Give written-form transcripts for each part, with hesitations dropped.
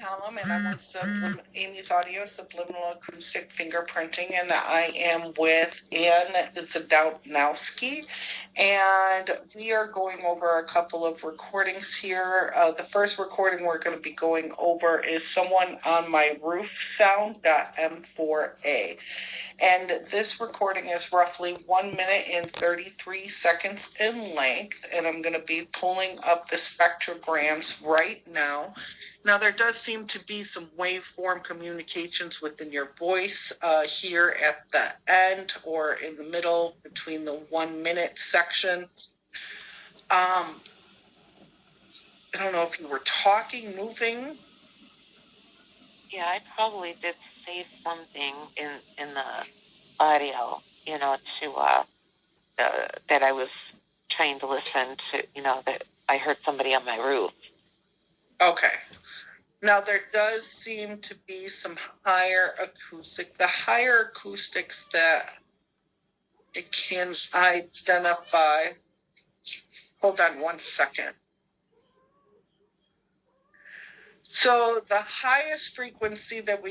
Holem, and I'm with Aimeesaudios, Subliminal Acoustic Fingerprinting, and I am with Ann Zadowski, and we are going over a couple of recordings here. The first recording we're going to be going over is Someone on My Roof Sound.m4a. And this recording is roughly 1 minute and 33 seconds in length, and I'm going to be pulling up the spectrograms right now. Now, there does seem to be some waveform communications within your voice here at the end or in the middle between the 1 minute section. I don't know if you were talking, moving. Yeah, I probably did say something in the audio, to that I was trying to listen to, that I heard somebody on my roof. Okay. Now, there does seem to be some higher acoustic. The higher acoustics that it can identify. Hold on 1 second. So the highest frequency that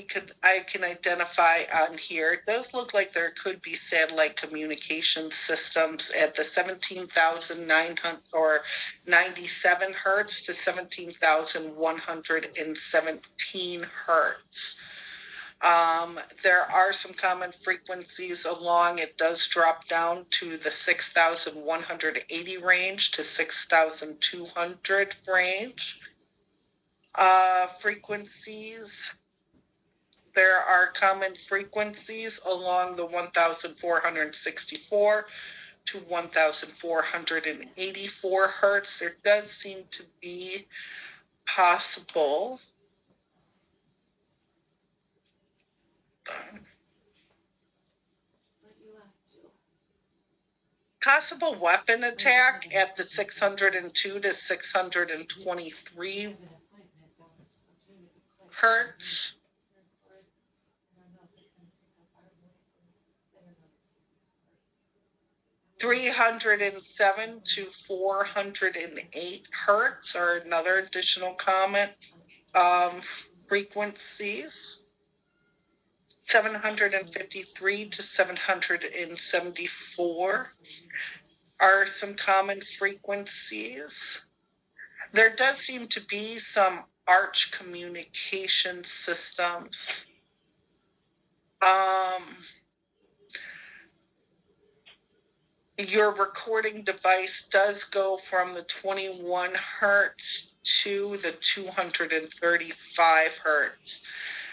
I can identify on here, it does look like there could be satellite communication systems at the 17,900 or 97 hertz to 17,117 hertz. There are some common frequencies along. It does drop down to the 6,180 range to 6,200 range. Frequencies. There are common frequencies along the 1,464 to 1,484 hertz. There does seem to be possible weapon attack at the 602 to 623 hertz. 307 to 408 hertz are another additional common frequencies. 753 to 774 are some common frequencies. There does seem to be some arch communication systems. Your recording device does go from the 21 hertz to the 235 hertz.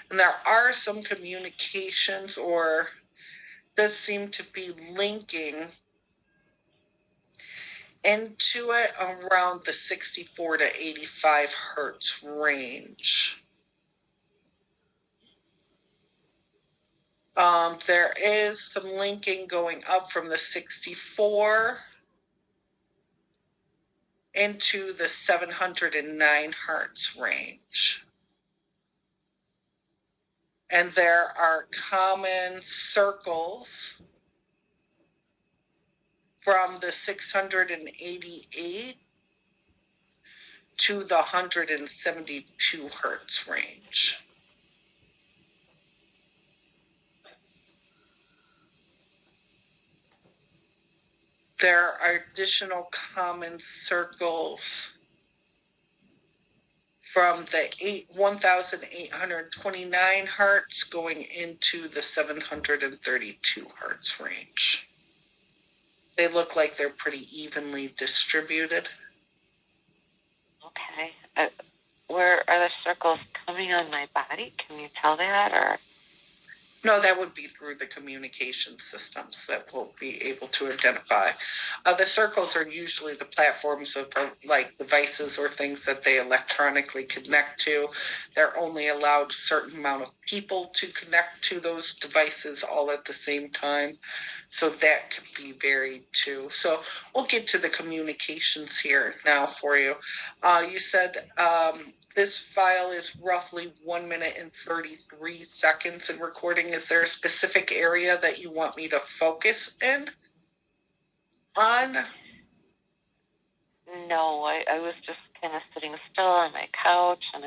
And there are some communications, or does seem to be linking into it around the 64 to 85 hertz range. There is some linking going up from the 64 into the 709 hertz range. And there are common circles from the 688 to the 172 hertz range. There are additional common circles from the 1,829 hertz going into the 732 hertz range. They look like they're pretty evenly distributed. Okay. Where are the circles coming on my body? Can you tell that, or? No, that would be through the communication systems that we'll be able to identify. The circles are usually the platforms of like devices or things that they electronically connect to. They're only allowed a certain amount of people to connect to those devices all at the same time. So that could be varied too. So we'll get to the communications here now for you. You said this file is roughly 1 minute and 33 seconds in recording. Is there a specific area that you want me to focus in on? No, I was just kind of sitting still on my couch, and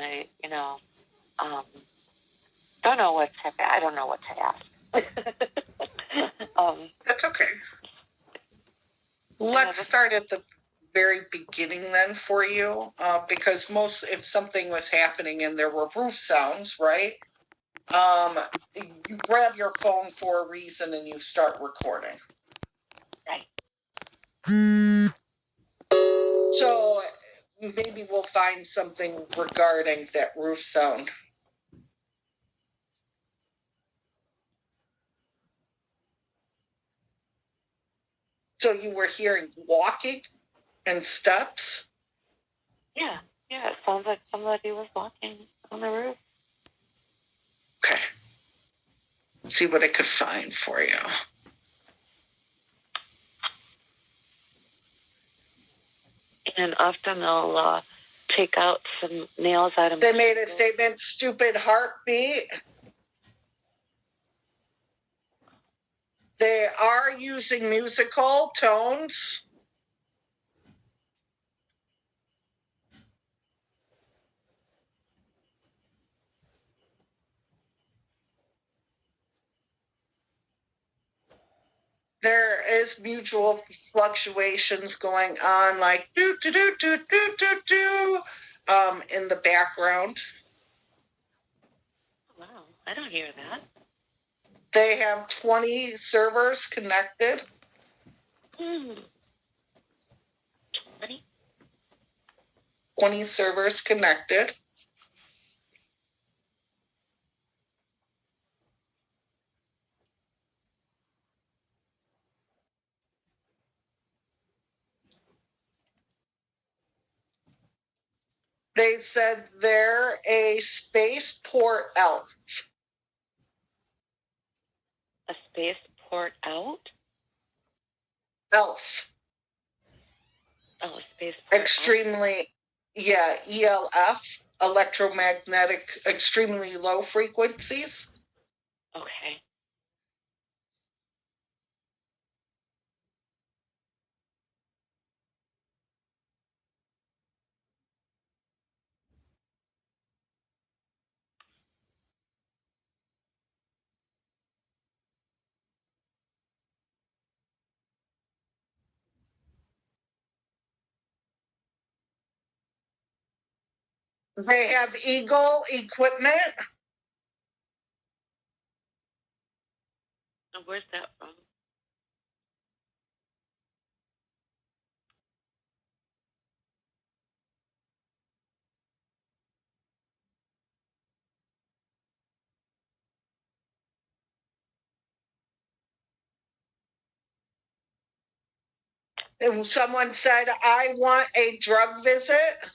Don't know what to. I don't know what to ask. That's okay. Let's start at the very beginning then for you, because if something was happening and there were roof sounds, right? You grab your phone for a reason and you start recording. Right. So maybe we'll find something regarding that roof sound. So you were hearing walking and steps? Yeah, it sounds like somebody was walking on the roof. Okay. See what I could find for you. And often they'll take out some nails out of. They made a statement, stupid heartbeat. They are using musical tones. There is mutual fluctuations going on, like do do do do do do do, in the background. Wow, I don't hear that. They have 20 servers connected. 20? 20 servers connected. They said they're a spaceport elf. A spaceport out? Elf. Oh, a spaceport. Extremely, yeah, ELF, electromagnetic, extremely low frequencies. Okay. They have Eagle equipment. And where's that from? And someone said, I want a drug visit.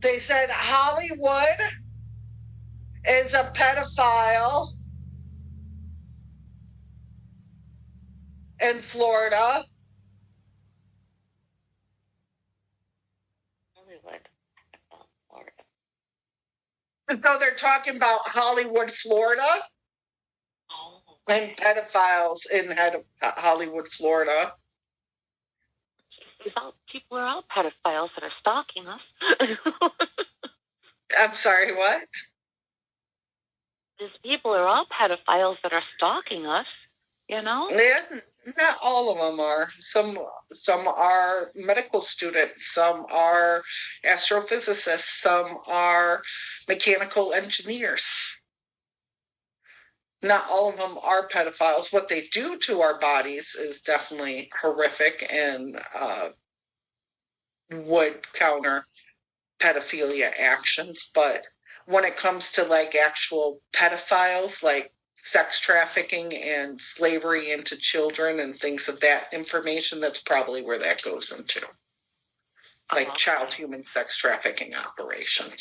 They said Hollywood is a pedophile in Florida. Hollywood. Florida. So they're talking about Hollywood, Florida, and pedophiles in Hollywood, Florida. People are all pedophiles that are stalking us. I'm sorry, what? These people are all pedophiles that are stalking us, you know? Yeah, not all of them are. Some are medical students, some are astrophysicists, some are mechanical engineers. Not all of them are pedophiles. What they do to our bodies is definitely horrific and would counter pedophilia actions. But when it comes to like actual pedophiles, like sex trafficking and slavery into children and things of that information, that's probably where that goes into. Like child human sex trafficking operations.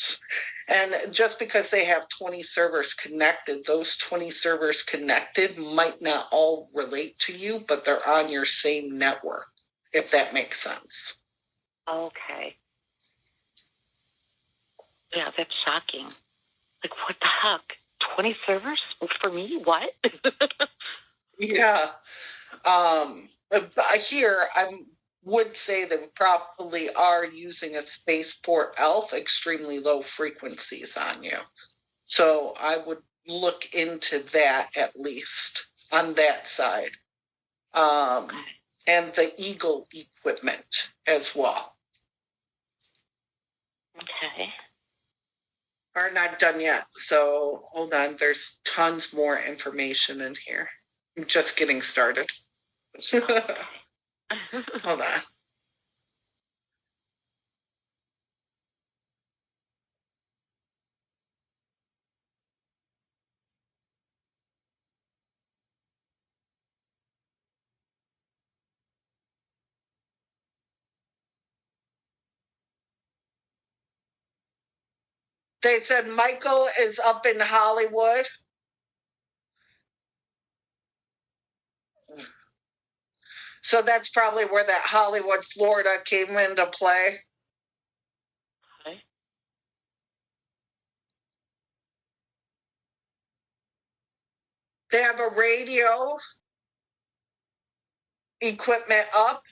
And just because they have 20 servers connected, those 20 servers connected might not all relate to you, but they're on your same network, if that makes sense. Okay. Yeah, that's shocking. Like, what the heck? 20 servers for me? What? Yeah. Here, I would say that we probably are using a spaceport ELF extremely low frequencies on you. So I would look into that at least on that side. And the Eagle equipment as well. Okay. Are not done yet. So hold on, there's tons more information in here. I'm just getting started. Hold on. They said Michael is up in Hollywood. So that's probably where that Hollywood, Florida came into play. Okay. They have a radio equipment up.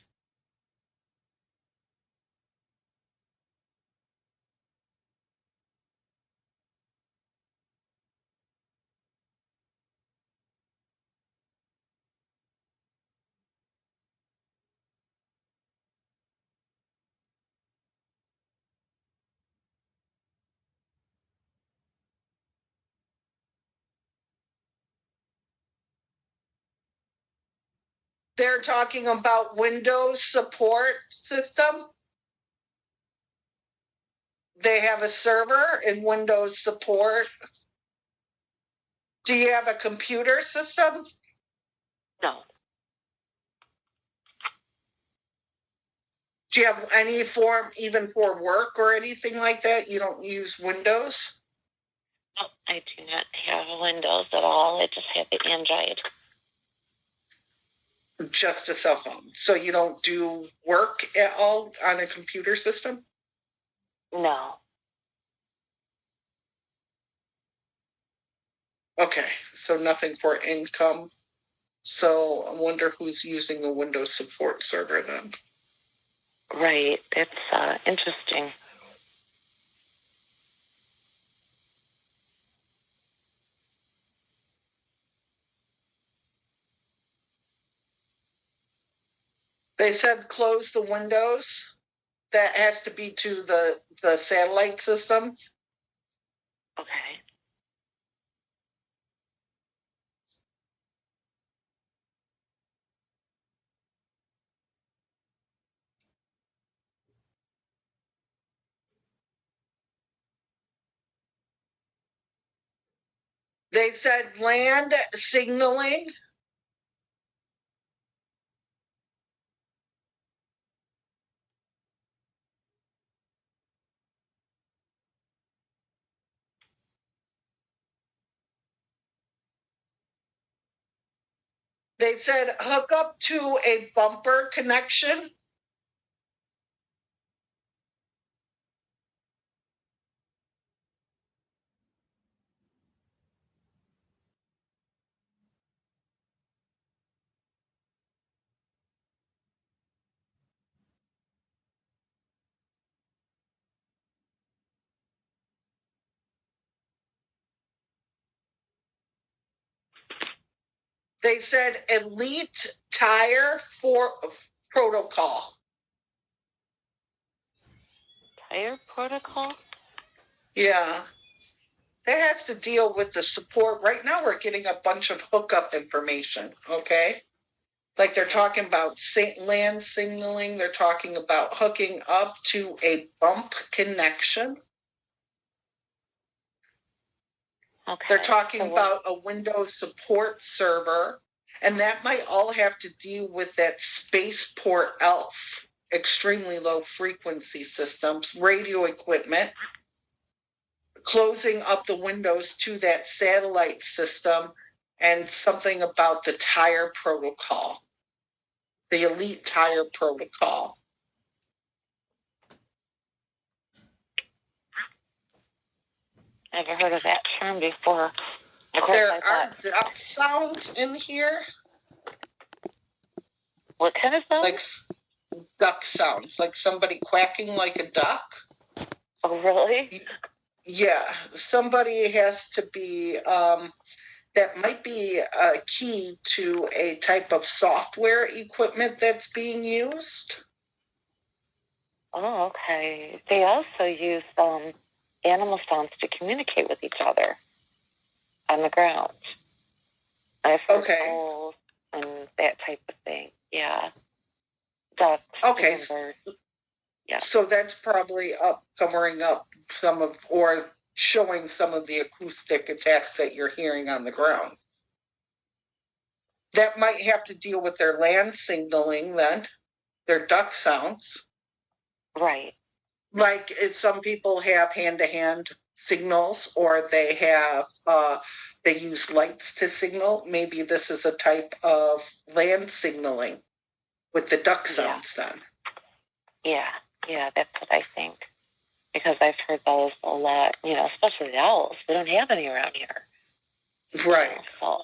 They're talking about Windows support system. They have a server in Windows support. Do you have a computer system? No. Do you have any form, even for work or anything like that? You don't use Windows? No, I do not have Windows at all. I just have the Android. Just a cell phone. So you don't do work at all on a computer system? No. Okay, so nothing for income. So I wonder who's using the Windows support server then. Right. That's interesting. They said close the windows. That has to be to the satellite system. Okay. They said land signaling. They said hook up to a bumper connection. They said elite tire for protocol. Tire protocol? Yeah. That has to deal with the support. Right now we're getting a bunch of hookup information, okay? Like they're talking about land signaling. They're talking about hooking up to a bump connection. Okay. They're talking So about a Windows support server, and that might all have to do with that spaceport ELF, extremely low frequency systems, radio equipment, closing up the windows to that satellite system, and something about the tire protocol, the elite tire protocol. I've never heard of that term before. There are duck sounds in here. What kind of sound? Like duck sounds, like somebody quacking like a duck. Oh, really? Yeah, somebody has to be, that might be a key to a type of software equipment that's being used. Oh, okay. They also use animal sounds to communicate with each other on the ground. I've heard owls and that type of thing. Yeah. Ducks. Okay. Birds. Yeah. So that's probably covering up some of, or showing some of the acoustic attacks that you're hearing on the ground. That might have to deal with their land signaling then, their duck sounds. Right. Like some people have hand-to-hand signals, or they have they use lights to signal. Maybe this is a type of land signaling with the duck sounds then. Yeah, that's what I think. Because I've heard those a lot, especially the owls. We don't have any around here. Right. So.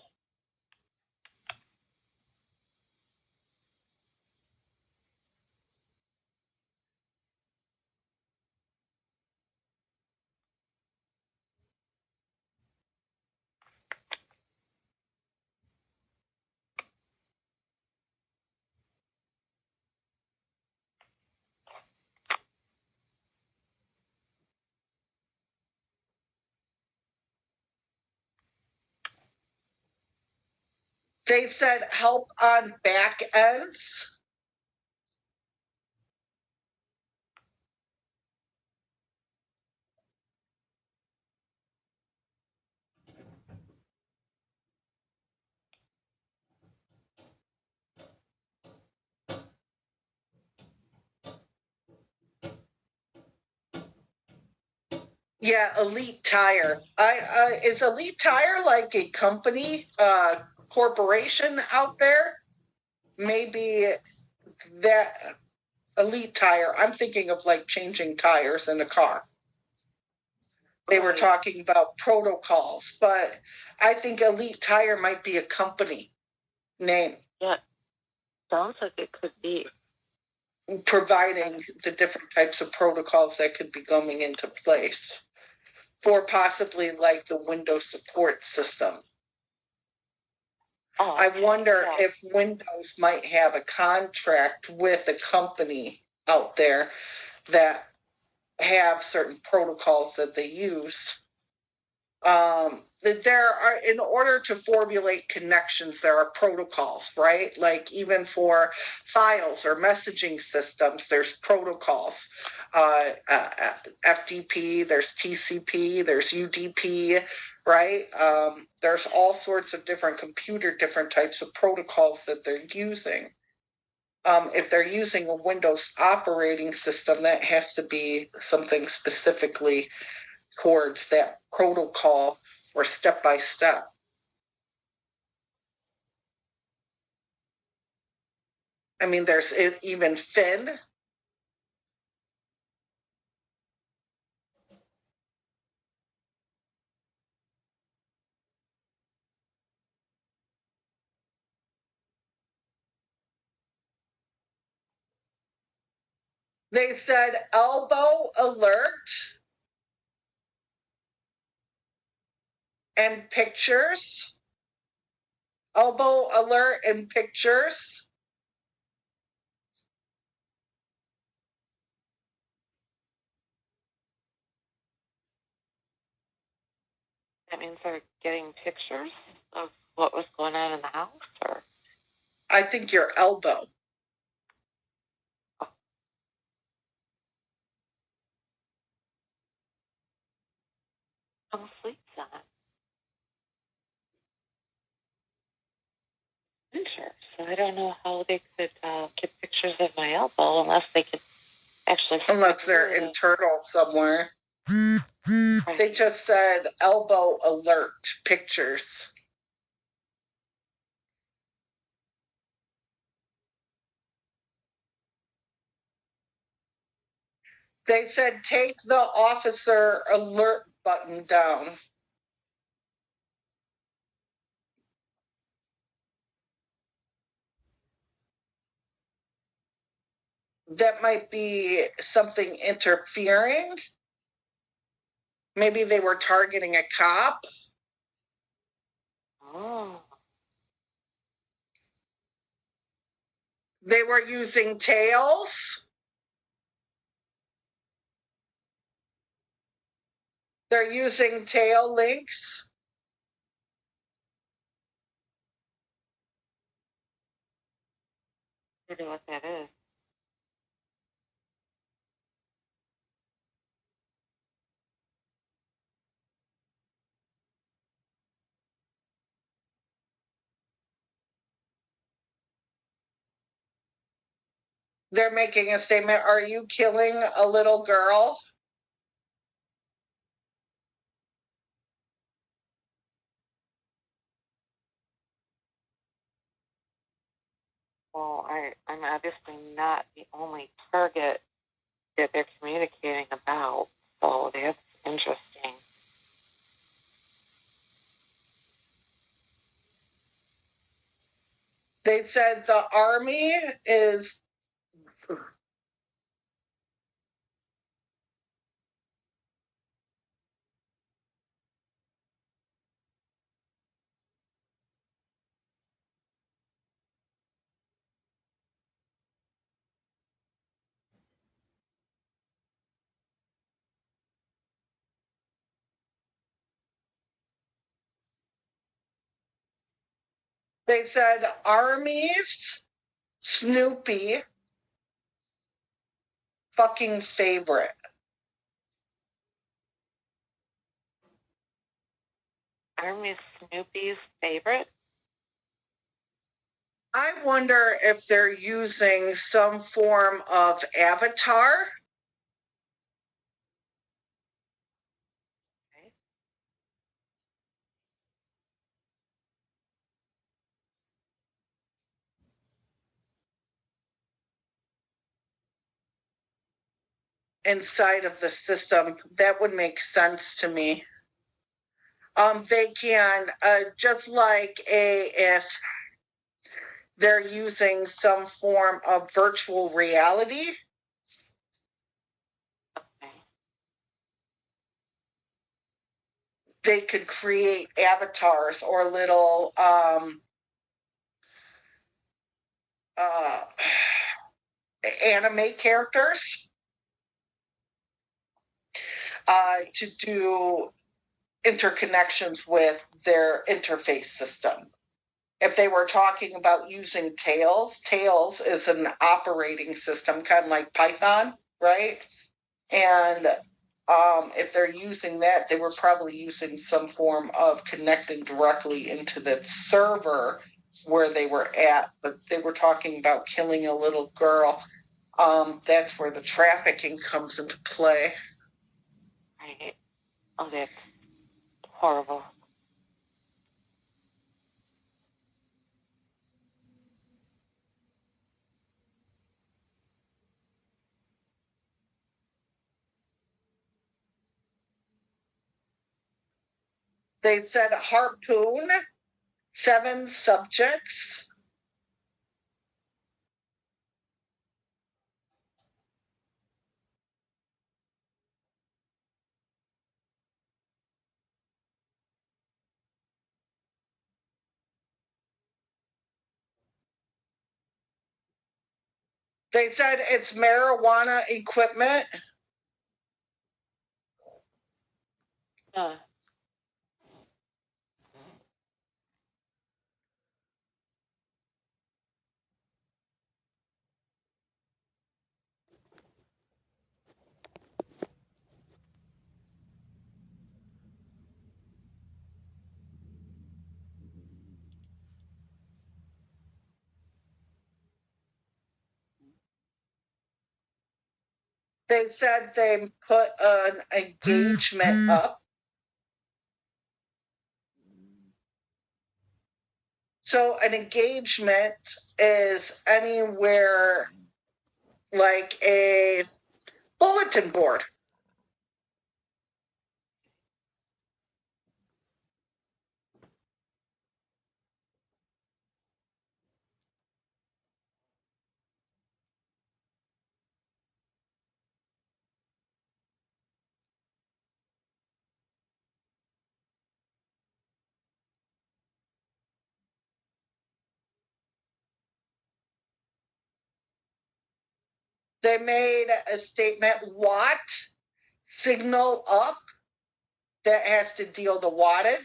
They said help on back ends. Yeah, Elite Tire. Is Elite Tire like a company, corporation out there? Maybe that Elite Tire. I'm thinking of like changing tires in a car. They were talking about protocols, but I think Elite Tire might be a company name. Yeah, sounds like it could be. Providing the different types of protocols that could be coming into place for possibly like the Windows support system. Oh, I wonder if Windows might have a contract with a company out there that have certain protocols that they use. That there are, in order to formulate connections, there are protocols, right? Like even for files or messaging systems, there's protocols. FTP, there's TCP, there's UDP, right? There's all sorts of different types of protocols that they're using. If they're using a Windows operating system, that has to be something specifically towards that protocol or step by step. I mean, there's even Fin. They said elbow alert and pictures. Elbow alert and pictures. That means they're getting pictures of what was going on in the house, or? I think your elbow. Oh, sleep on it. So I don't know how they could get pictures of my elbow unless they could actually. Unless they're internal somewhere. Right. They just said elbow alert pictures. They said take the officer alert button down. That might be something interfering. Maybe they were targeting a cop. Oh. They were using tails. They're using tail links. I don't know what that is. They're making a statement. Are you killing a little girl? Well, I'm obviously not the only target that they're communicating about, so that's interesting. They said the Army is they said Army's Snoopy fucking favorite. Army Snoopy's favorite? I wonder if they're using some form of avatar. Okay. Inside of the system. That would make sense to me. They can, just like if they're using some form of virtual reality. Okay. They could create avatars or little anime characters to do interconnections with their interface system. If they were talking about using Tails, Tails is an operating system, kind of like Python, right? And if they're using that, they were probably using some form of connecting directly into the server where they were at, but they were talking about killing a little girl. That's where the trafficking comes into play. Right. Oh, that's horrible. They said harpoon 7 subjects. They said it's marijuana equipment. Huh. They said they put an engagement up. So an engagement is anywhere like a bulletin board. They made a statement, watt, signal up, that has to deal the wattage.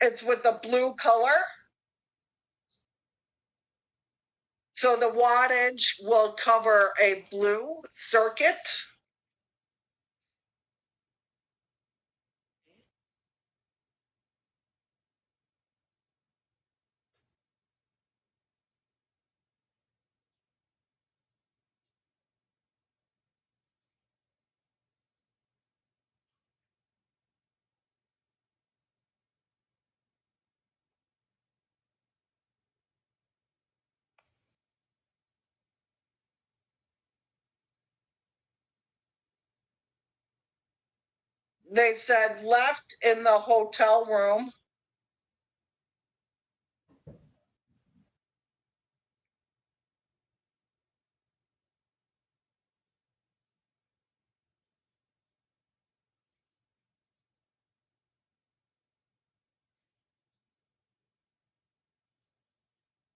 It's with the blue color. So the wattage will cover a blue circuit. They said left in the hotel room.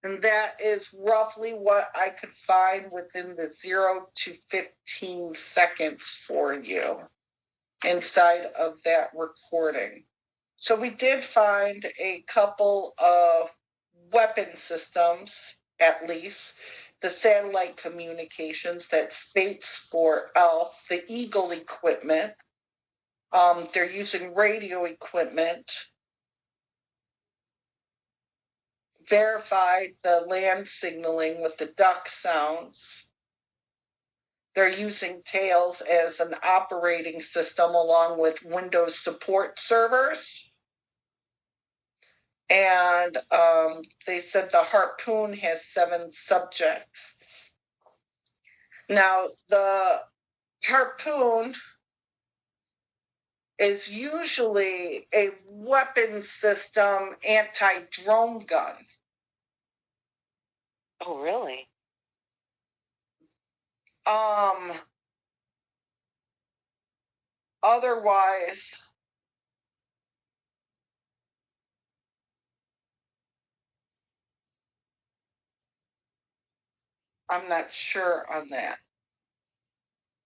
And that is roughly what I could find within the 0 to 15 seconds for you inside of that recording. So we did find a couple of weapon systems, at least. The satellite communications, that Space for Elf, the Eagle equipment. They're using radio equipment. Verified the land signaling with the duck sounds. They're using Tails as an operating system along with Windows support servers. And they said the Harpoon has 7 subjects. Now, the Harpoon is usually a weapon system anti-drone gun. Oh, really? Otherwise, I'm not sure on that.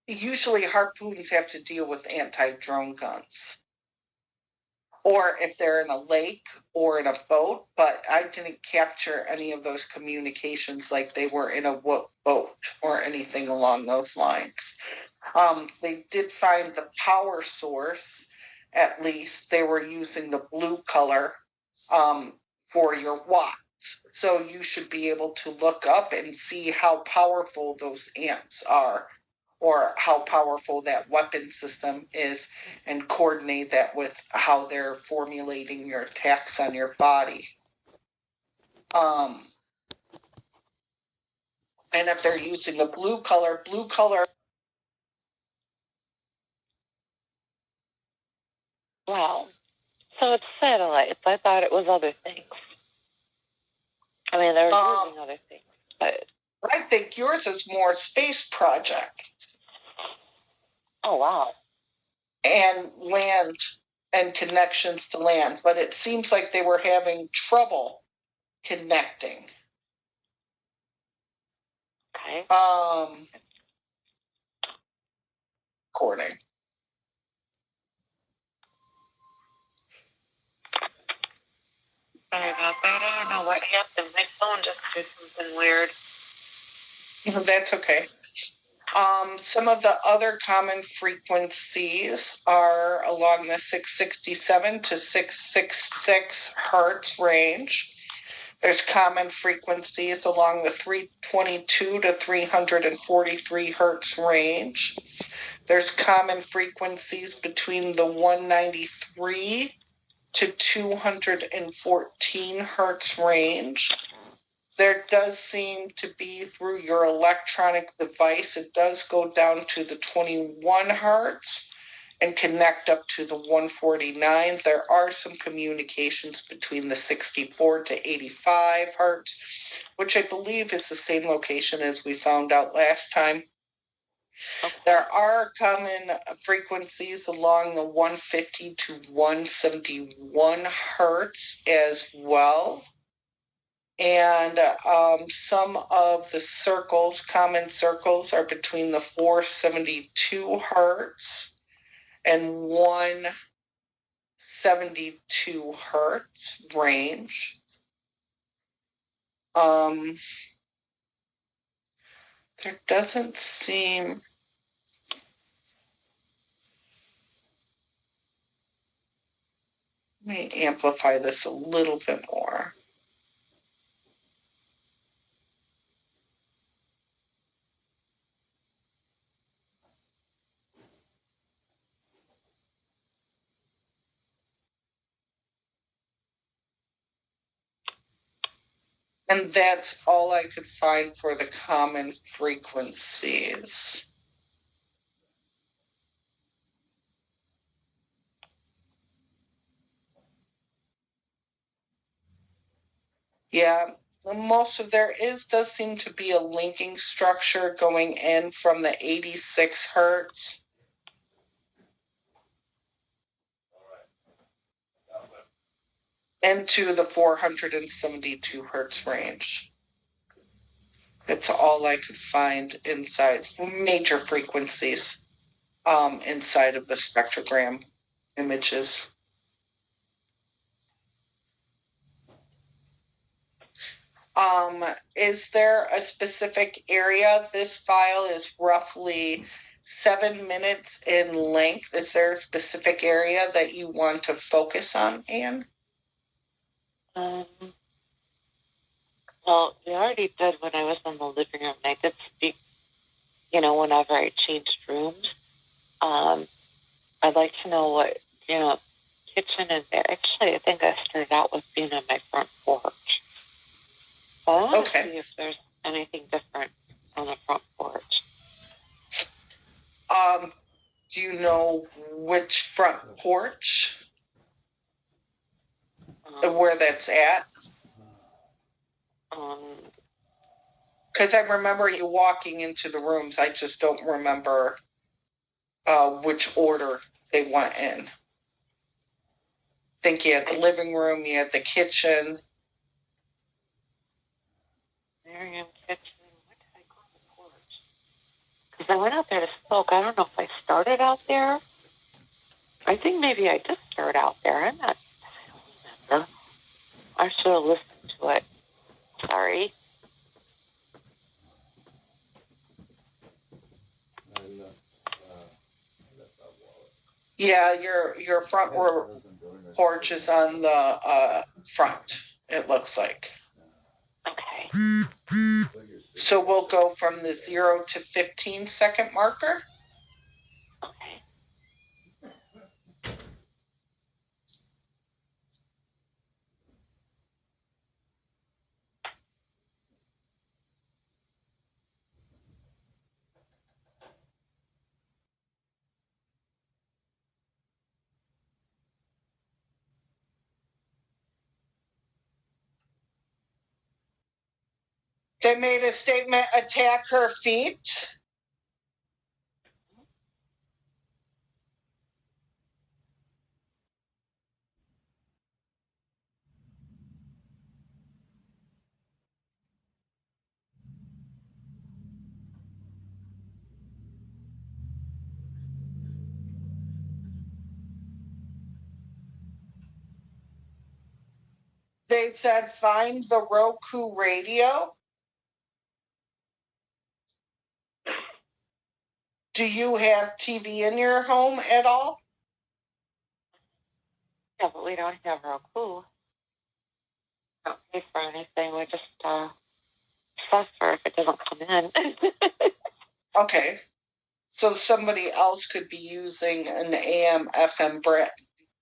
Usually harpoons have to deal with anti-drone guns. Or if they're in a lake or in a boat, but I didn't capture any of those communications like they were in a boat or anything along those lines. They did find the power source, at least. They were using the blue color for your watts. So you should be able to look up and see how powerful those ants are, or how powerful that weapon system is, and coordinate that with how they're formulating your attacks on your body. And if they're using the blue color. Wow. So it's satellites. I thought it was other things. I mean, they're using other things, but I think yours is more space project. Oh, wow. And land and connections to land, but it seems like they were having trouble connecting. Okay. Recording. Sorry about that. I don't know what happened. My phone just did something weird. That's okay. Some of the other common frequencies are along the 667 to 666 hertz range. There's common frequencies along the 322 to 343 hertz range. There's common frequencies between the 193 to 214 hertz range. There does seem to be, through your electronic device, it does go down to the 21 hertz and connect up to the 149. There are some communications between the 64 to 85 hertz, which I believe is the same location as we found out last time. There are common frequencies along the 150 to 171 hertz as well. And some of the circles, common circles, are between the 472 hertz and 172 hertz range. There doesn't seem... Let me amplify this a little bit more. And that's all I could find for the common frequencies. Yeah, most of does seem to be a linking structure going in from the 86 hertz into the 472 hertz range. That's all I could find inside major frequencies inside of the spectrogram images. Is there a specific area? This file is roughly 7 minutes in length. Is there a specific area that you want to focus on, Anne? Well, we already did when I was in the living room. I did speak, whenever I changed rooms. I'd like to know what, kitchen and bed. Actually, I think I started out with being on my front porch. But I want to see if there's anything different on the front porch. Do you know which front porch? Where that's at? Because I remember you walking into the rooms. I just don't remember which order they went in. I think you had the living room, you had the kitchen. Miriam kitchen. Where did I go on the porch? Because I went out there to smoke. I don't know if I started out there. I think maybe I did start out there. I don't remember. I should have listened to it. Sorry. Yeah, your front porch is on the front, it looks like. Okay. So we'll go from the 0 to 15 second marker. Okay. They made a statement, attack her feet. They said, find the Roku radio. Do you have TV in your home at all? Yeah, but we don't have Roku. Don't pay for anything. We just suffer if it doesn't come in. Okay. So somebody else could be using an AM FM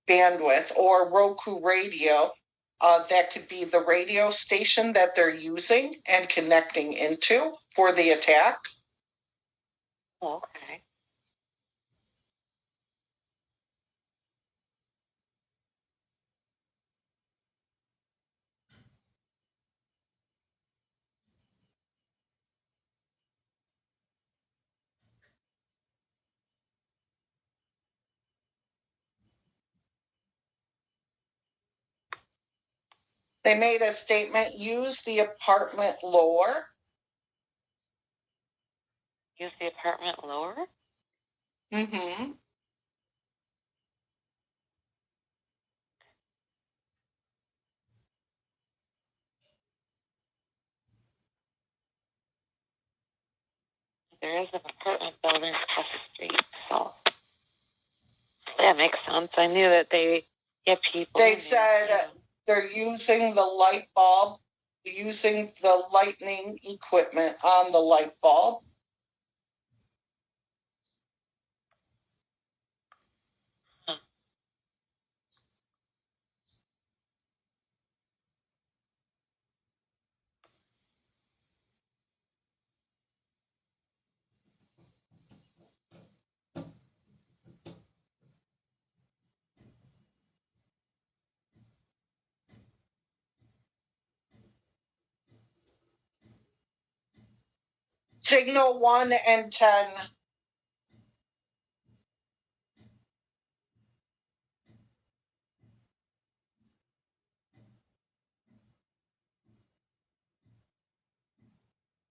bandwidth or Roku radio. That could be the radio station that they're using and connecting into for the attack. Oh, okay. They made a statement, use the apartment lower. Use the apartment lower? Mm-hmm. There is an apartment building across the street, so that makes sense. I knew that they get people. They said they're using the light bulb, using the lightning equipment on the light bulb. Signal 1 and 10.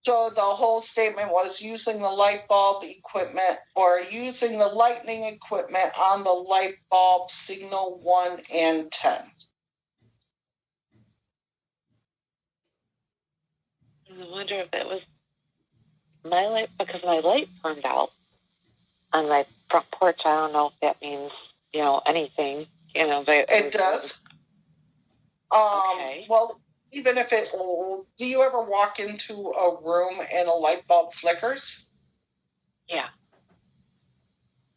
So the whole statement was using the light bulb equipment or using the lightning equipment on the light bulb, signal 1 and 10. I wonder if it was my light, because my light burned out on my front porch. I don't know if that means, anything, but it does. Okay. Well, even if it, do you ever walk into a room and a light bulb flickers? Yeah.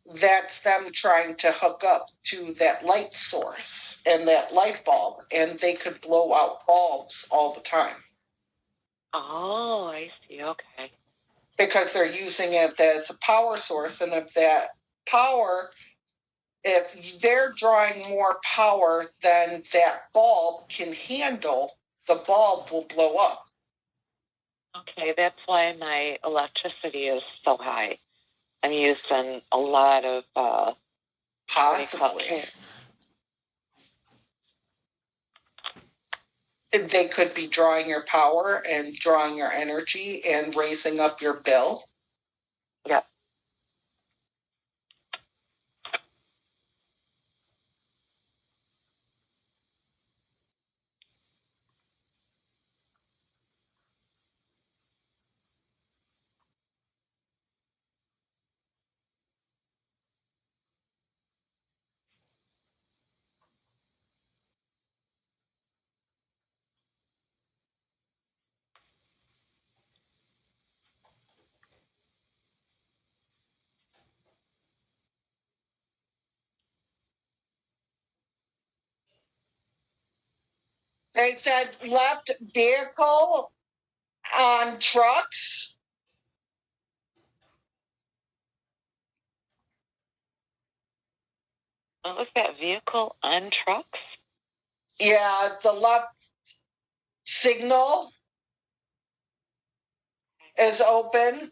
That's them trying to hook up to that light source and that light bulb, and they could blow out bulbs all the time. Oh, I see. Okay. Because they're using it as a power source, and if that power, if they're drawing more power than that bulb can handle, the bulb will blow up. Okay, that's why my electricity is so high. I'm using a lot of Possibly. They could be drawing your power and drawing your energy and raising up your bill. Yep. They said left vehicle on trucks. What was that vehicle on trucks? Yeah, the left signal is open.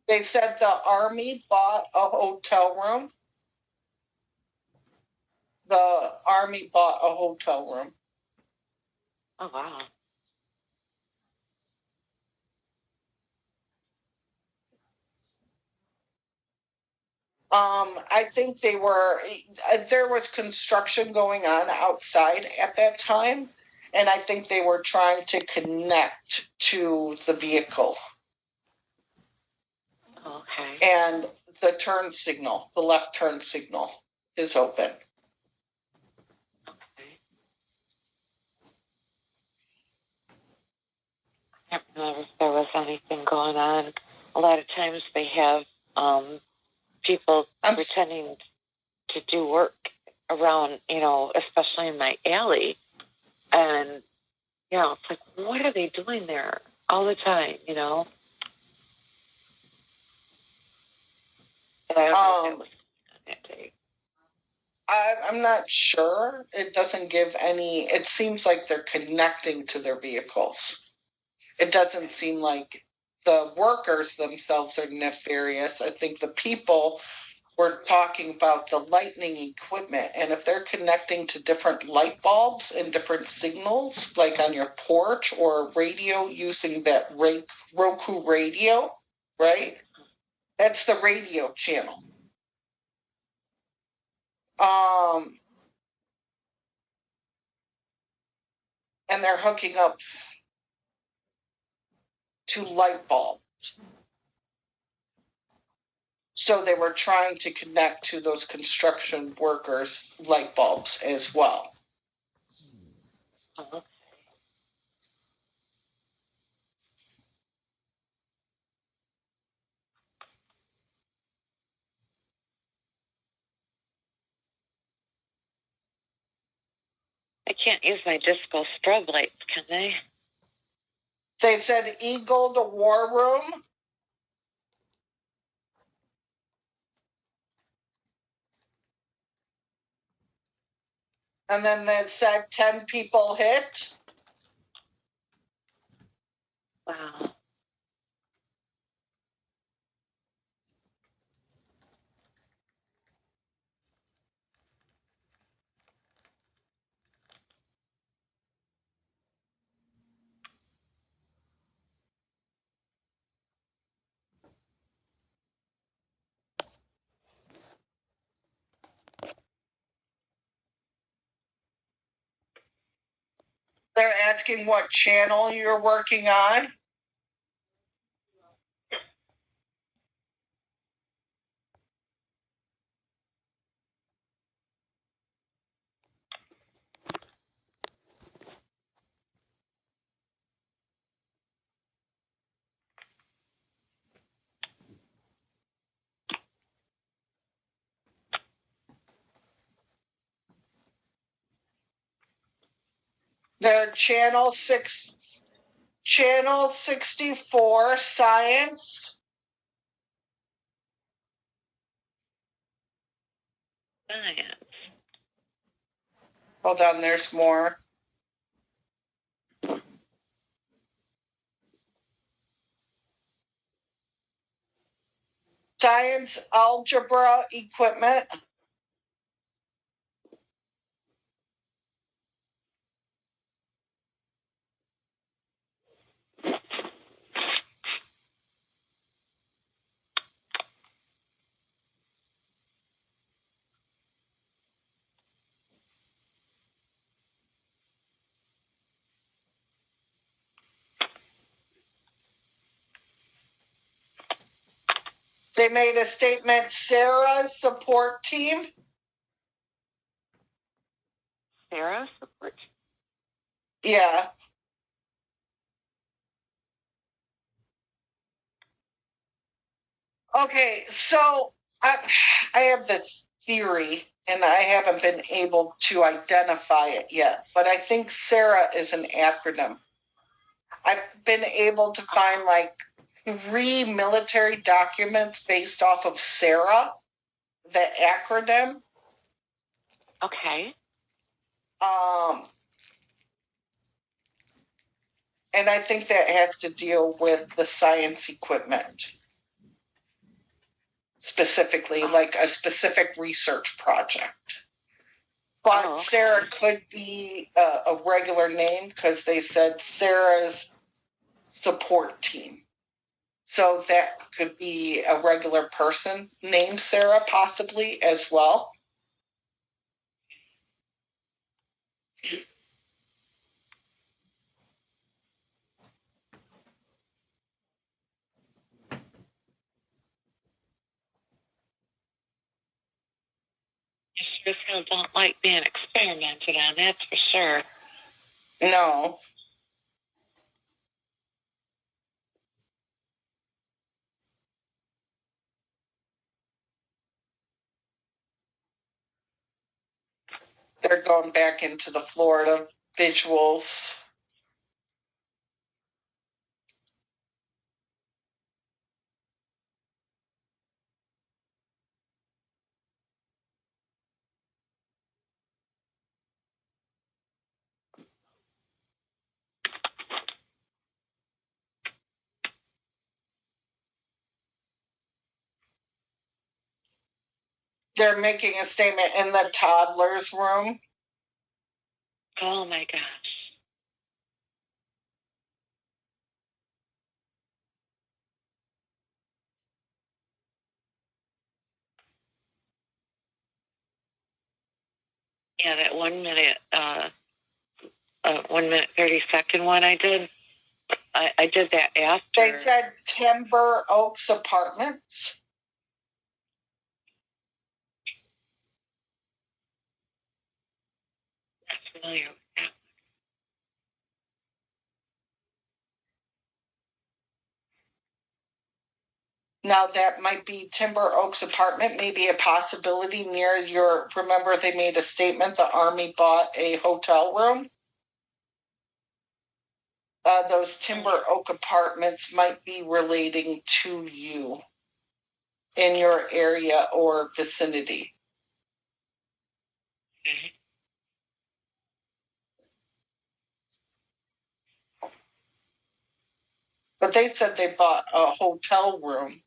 They said the Army bought a hotel room. The Army bought a hotel room. Oh, wow. I think there was construction going on outside at that time, and I think they were trying to connect to the vehicle. Okay. And the turn signal, the left turn signal, is open. Okay. I can't remember if there was anything going on. A lot of times they have people pretending to do work around, especially in my alley. And, it's like, what are they doing there all the time, And I don't know if it was that day. I'm not sure. It doesn't give any, it seems like they're connecting to their vehicles. It doesn't seem like the workers themselves are nefarious. I think the people were talking about the lightning equipment, and if they're connecting to different light bulbs and different signals, like on your porch or radio using that Roku radio, right? That's the radio channel. And they're hooking up to light bulbs. So they were trying to connect to those construction workers' light bulbs as well. Uh-huh. They can't use my disco strobe lights, can they? They said Eagle to War Room. And then they said 10 people hit. Wow. They're asking what channel you're working on. They're channel 64 Science. Science. Hold on, there's more. Science algebra equipment. They made a statement, Sarah support team. Sarah support? Yeah. Okay, so I have this theory, and I haven't been able to identify it yet, but I think Sarah is an acronym. I've been able to find like 3 military documents based off of Sarah, the acronym. Okay. And I think that has to deal with the science equipment. Specifically, like a specific research project. But Oh, okay. Sarah could be a regular name because they said Sarah's support team. So that could be a regular person named Sarah possibly as well. You sure don't like being experimented on, that's for sure. No. They're going back into the Florida visuals. They're making a statement in the toddler's room. Oh my gosh. Yeah, that 1 minute, 1 minute 30-second one I did. I did that after. They said Timber Oaks Apartments. Not familiar with that. Now that might be Timber Oaks Apartment, maybe a possibility near your, remember they made a statement, the Army bought a hotel room? Those Timber Oak Apartments might be relating to you in your area or vicinity. Okay. But they said they bought a hotel room.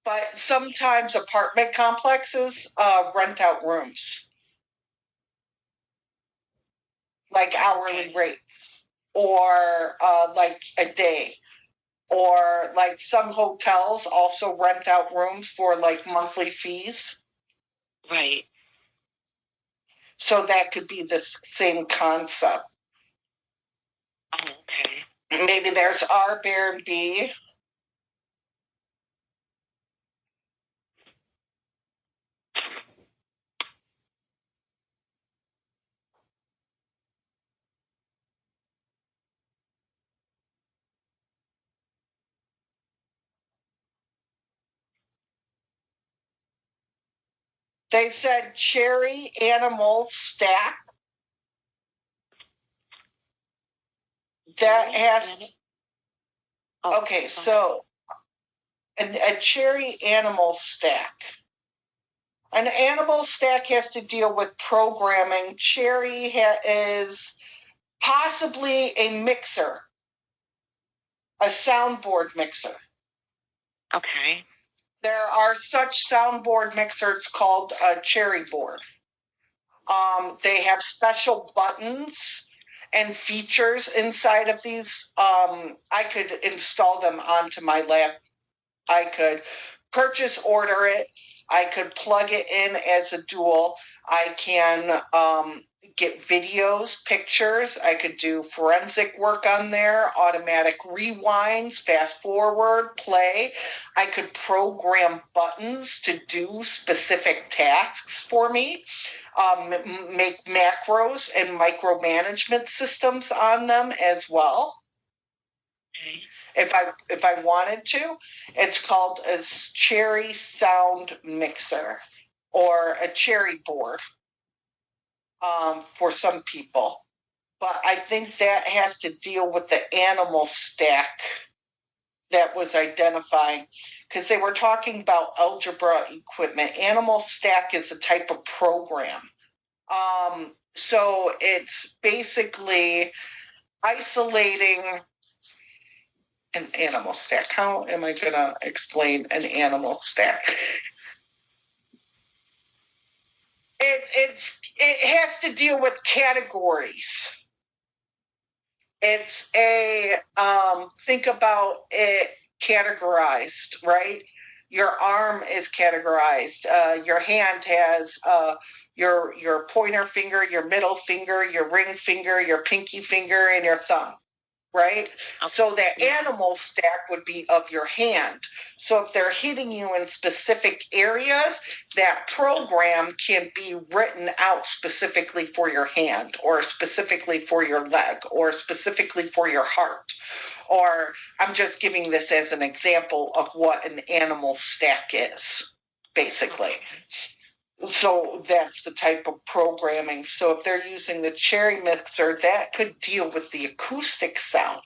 But sometimes apartment complexes rent out rooms, like hourly rates, or like a day, or like some hotels also rent out rooms for like monthly fees. Right. So that could be the same concept. Oh, okay. Maybe there's Airbnb. They said cherry animal stack. That has. Oh, Okay, so a cherry animal stack. An animal stack has to deal with programming. Cherry is possibly a mixer, a soundboard mixer. Okay. There are such soundboard mixers called a cherry board. They have special buttons and features inside of these. I could install them onto my lap. I could purchase order it. I could plug it in as a dual. I can get videos, pictures. I could do forensic work on there, automatic rewinds, fast forward, play. I could program buttons to do specific tasks for me, make macros and micromanagement systems on them as well. Okay. If I wanted to. It's called a cherry sound mixer or a cherry board for some people. But I think that has to deal with the animal stack that was identifying, because they were talking about algebra equipment. Animal stack is a type of program. So it's basically isolating an animal stack. How am I going to explain an animal stack? It's It has to deal with categories. It's a think about it categorized, right? Your arm is categorized. Your hand has your pointer finger, your middle finger, your ring finger, your pinky finger, and your thumb, right? So that animal stack would be of your hand. So if they're hitting you in specific areas, that program can be written out specifically for your hand, or specifically for your leg, or specifically for your heart. Or I'm just giving this as an example of what an animal stack is, basically. So that's the type of programming. So if they're using the cherry mixer, that could deal with the acoustic sounds.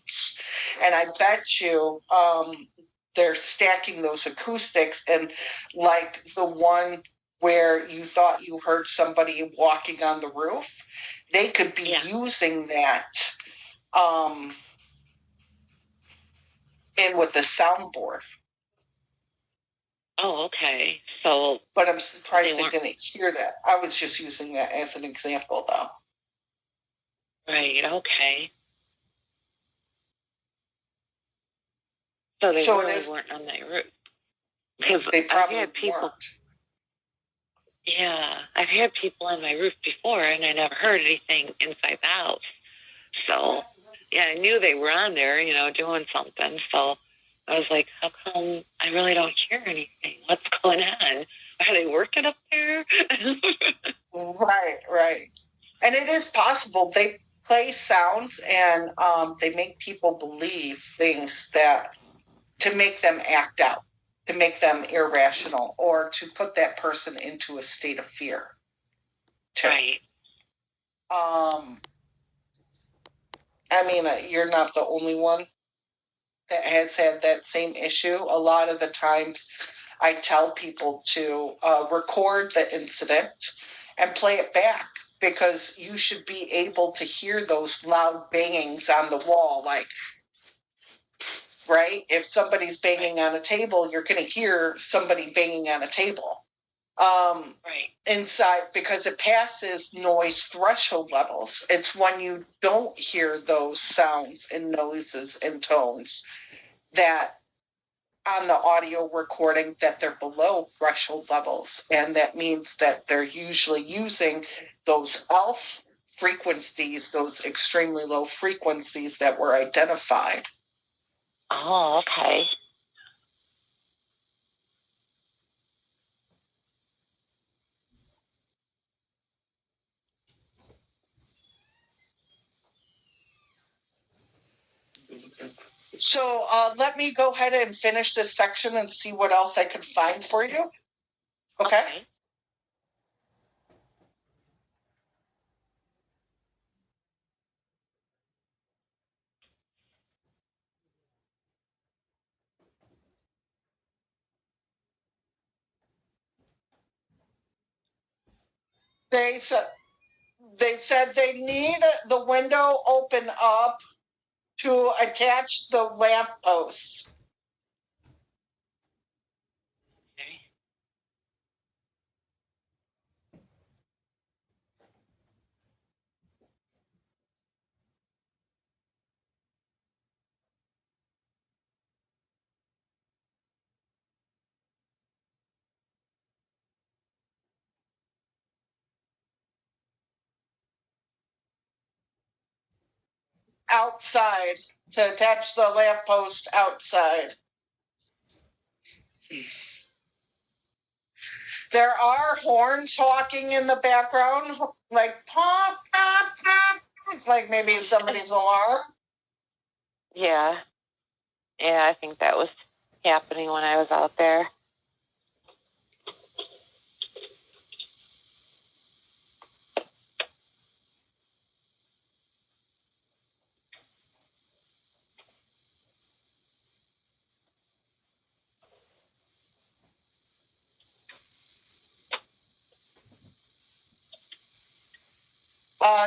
And I bet you they're stacking those acoustics, and like the one where you thought you heard somebody walking on the roof, they could be using that in with the soundboard. Oh, okay. So, but I'm surprised they didn't hear that. I was just using that as an example, though. Right. Okay. So they really weren't on that route. Because I've had people. Weren't. Yeah, I've had people on my roof before, and I never heard anything inside the house. So, yeah, I knew they were on there, doing something. So I was like, how come I really don't hear anything? What's going on? Are they working up there? Right. And it is possible they play sounds, and they make people believe things that to make them act out, to make them irrational, or to put that person into a state of fear. Right. I mean, you're not the only one that has had that same issue. A lot of the times I tell people to record the incident and play it back, because you should be able to hear those loud bangings on the wall, like, right? If somebody's banging on a table, you're going to hear somebody banging on a table. Right. Inside, because it passes noise threshold levels. It's when you don't hear those sounds and noises and tones that on the audio recording that they're below threshold levels. And that means that they're usually using those ELF frequencies, those extremely low frequencies that were identified. Oh, okay. So let me go ahead and finish this section and see what else I can find for you. Okay? They said they need the window open up to attach the lamp posts. Okay. Outside, to attach the lamp post outside. There are horns honking in the background, like pop, pop, pop, like maybe somebody's alarm. Yeah. Yeah, I think that was happening when I was out there.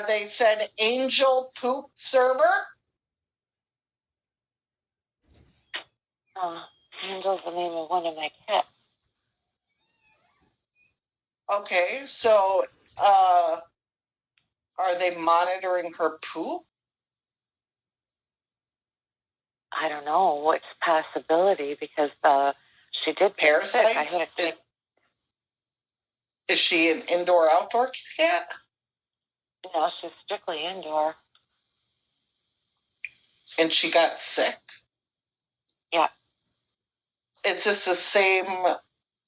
They said angel poop server. Oh, Angel's the name of one of my cats. Okay, so Are they monitoring her poop? I don't know what's a possibility because she did Parasite? I had to. Is she an indoor-outdoor cat? No, she's strictly indoor. And she got sick? Yeah. Is this the same,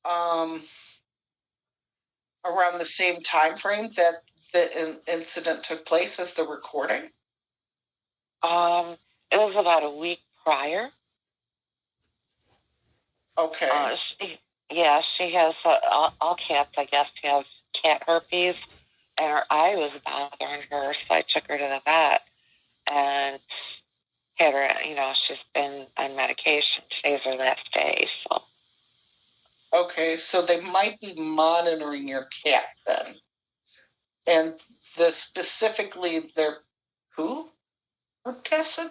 around the same time frame that the incident took place as the recording? It was about a week prior. Okay. She has all cats, I guess, have cat herpes, and her eye was bothering her, so I took her to the vet and had her. She's been on medication. Today's her last day, so. Okay, so they might be monitoring your cat then. And specifically their who? What tested?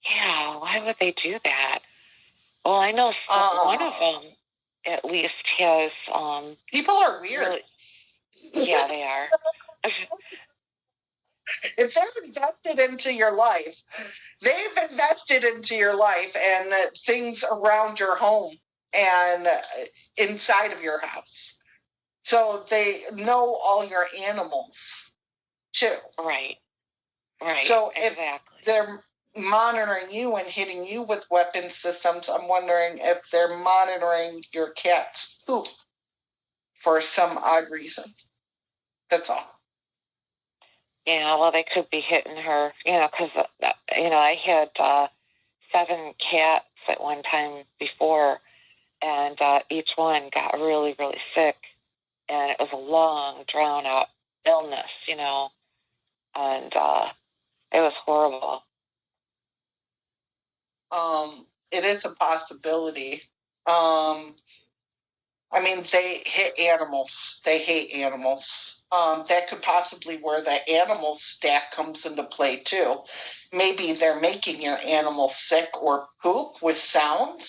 Yeah, why would they do that? Well, I know one of them at least has. People are weird. Really, yeah, they are. If they've invested into your life, they've invested into your life and things around your home and inside of your house. So they know all your animals too. Right. So exactly. If they're monitoring you and hitting you with weapon systems, I'm wondering if they're monitoring your cat's poop for some odd reason. That's all. Yeah, well, they could be hitting her, because, I had 7 cats at one time before, and each one got really, really sick, and it was a long, drawn-out illness, and it was horrible. It is a possibility. I mean, they hit animals. They hate animals. That could possibly where the animal stack comes into play too. Maybe they're making your animal sick or poop with sounds.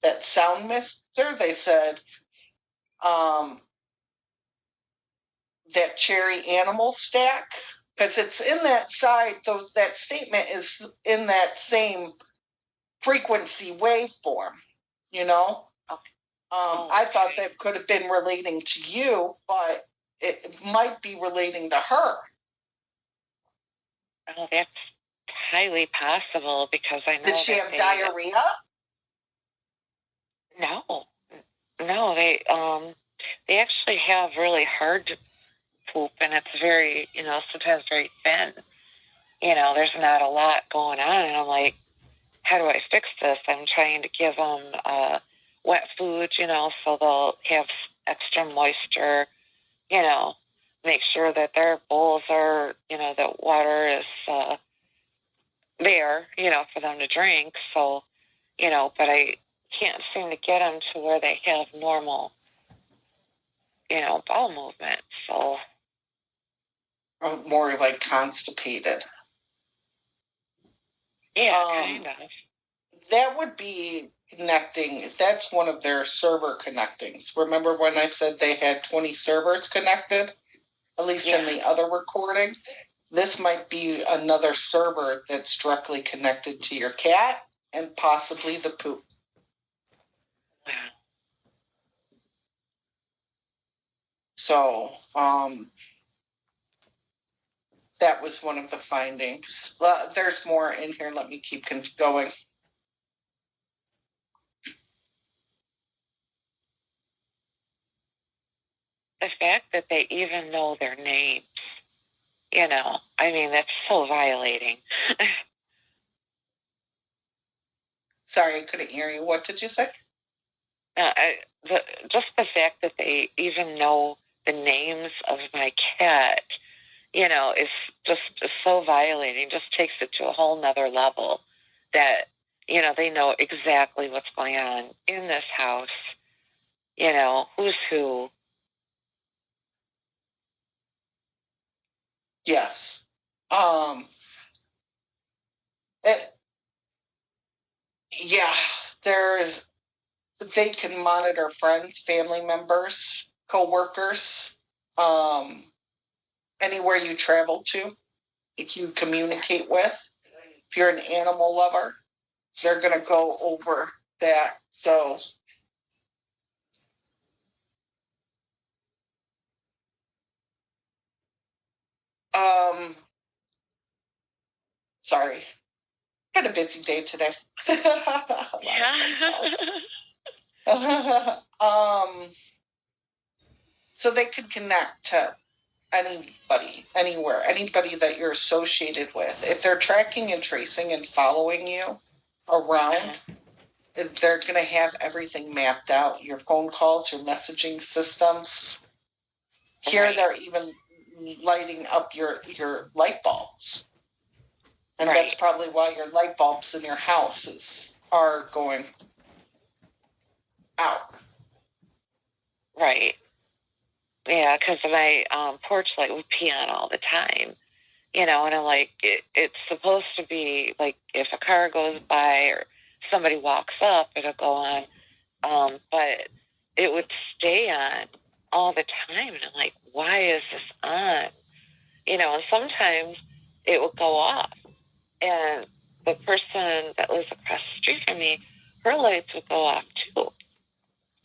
That sound mister, they said, that cherry animal stack, because it's in that side. That statement is in that same frequency waveform. You know. I thought that could have been relating to you, but it might be relating to her. Oh, that's highly possible because I know. Did she have diarrhea? No, they actually have really hard poop, and it's very, sometimes very thin. There's not a lot going on, and I'm like, how do I fix this? I'm trying to give them wet food, so they'll have extra moisture, make sure that their bowls are, that water is there, for them to drink. So, but I can't seem to get them to where they have normal, bowel movement. So. More like constipated. Yeah, kind of. That would be connecting. That's one of their server connectings. Remember when I said they had 20 servers connected? At least in the other recording. This might be another server that's directly connected to your cat and possibly the poop. So, that was one of the findings. There's more in here. Let me keep going. The fact that they even know their names, that's so violating. Sorry, I couldn't hear you. What did you say? Just the fact that they even know the names of my cat, is so violating. Just takes it to a whole nother level. That they know exactly what's going on in this house. Who's who. Yes. Yeah, they can monitor friends, family members, coworkers. anywhere you travel to, if you communicate with. If you're an animal lover, they're going to go over that. So, sorry, had a busy day today. Yeah. So they could connect to anybody, anywhere, anybody that you're associated with. If they're tracking and tracing and following you around, they're going to have everything mapped out. Your phone calls, your messaging systems. Here, Right. they're even lighting up your light bulbs. And Right. that's probably why your light bulbs in your houses are going out. Right. Yeah, because my porch light would pee on all the time, and I'm like, it's supposed to be like if a car goes by or somebody walks up, it'll go on, but it would stay on all the time, and I'm like, why is this on? And sometimes it would go off, and the person that lives across the street from me, her lights would go off too,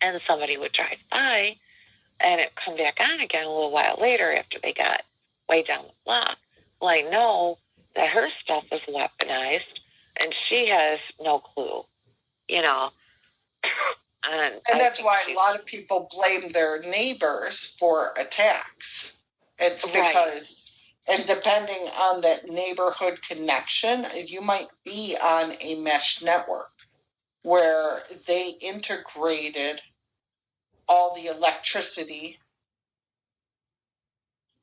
and somebody would drive by and it come back on again a little while later after they got way down the block. Well, I know that her stuff is weaponized, and she has no clue, you know. And that's why a lot of people blame their neighbors for attacks. It's because, right. And depending on that neighborhood connection, you might be on a mesh network where they integrated all the electricity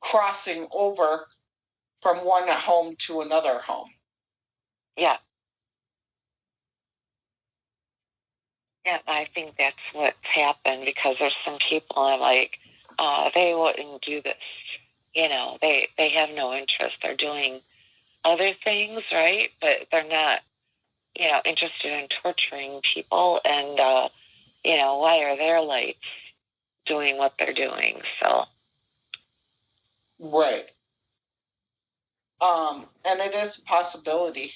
crossing over from one home to another home. Yeah. Yeah, I think that's what's happened, because there's some people I'm like, they wouldn't do this. They have no interest. They're doing other things, right? But they're not, interested in torturing people. And, why are their lights doing what they're doing? So. Right. And it is a possibility.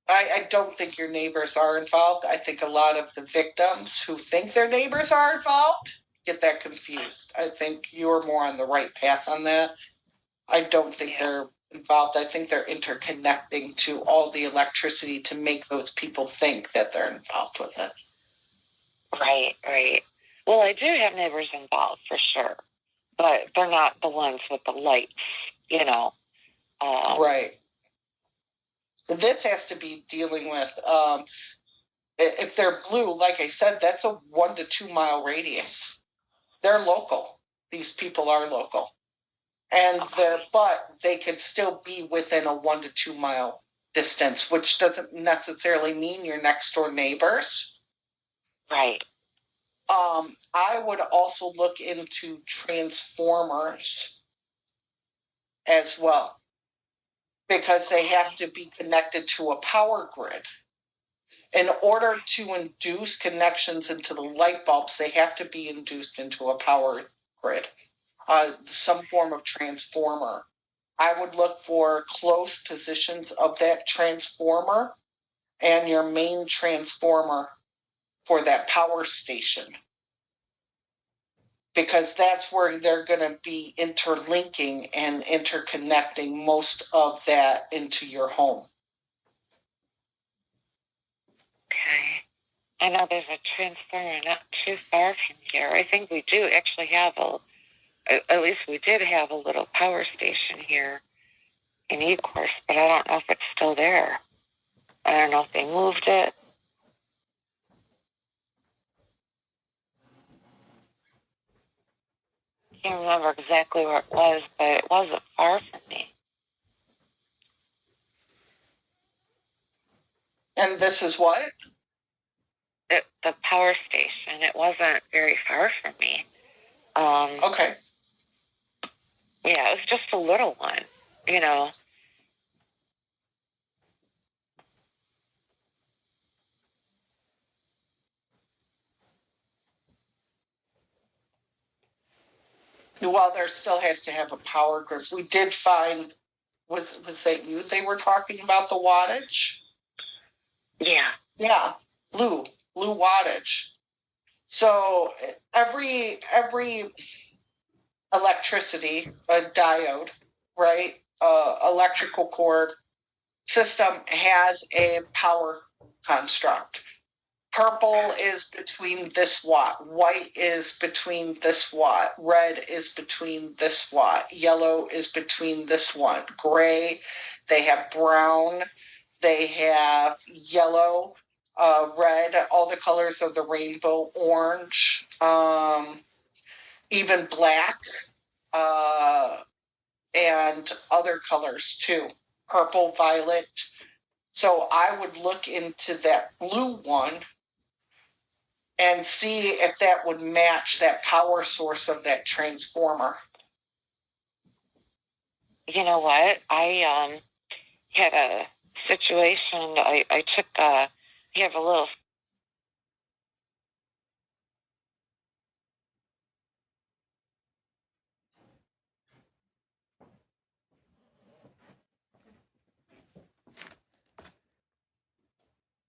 I don't think your neighbors are involved. I think a lot of the victims who think their neighbors are involved get that confused. I think you're more on the right path on that. I don't think they're involved. I think they're interconnecting to all the electricity to make those people think that they're involved with it. Right, right. Well, I do have neighbors involved for sure, but they're not the ones with the lights, Right. This has to be dealing with, if they're blue, like I said, that's a 1 to 2 mile radius. They're local. These people are local. And but they could still be within a 1 to 2 mile distance, which doesn't necessarily mean your next door neighbors. Right. I would also look into transformers as well, because they have to be connected to a power grid. In order to induce connections into the light bulbs, they have to be induced into a power grid, some form of transformer. I would look for close positions of that transformer and your main transformer for that power station, because that's where they're going to be interlinking and interconnecting most of that into your home. Okay. I know there's a transformer not too far from here. I think we do actually have at least we did have a little power station here in Ecorse, but I don't know if it's still there. I don't know if they moved it. I can't remember exactly where it was, but it wasn't far from me. And this is what? The power station. It wasn't very far from me. Okay. Yeah, it was just a little one, Well, there still has to have a power grid. We did find, was that you they were talking about the wattage? Yeah. Yeah, blue wattage. So every electricity, a diode, right? Electrical cord system has a power construct. Purple is between this watt, white is between this watt, red is between this watt, yellow is between this one, gray, they have brown, they have yellow, red, all the colors of the rainbow, orange, even black, and other colors too, purple, violet. So I would look into that blue one and see if that would match that power source of that transformer. You know what? I had a situation. I took you have a little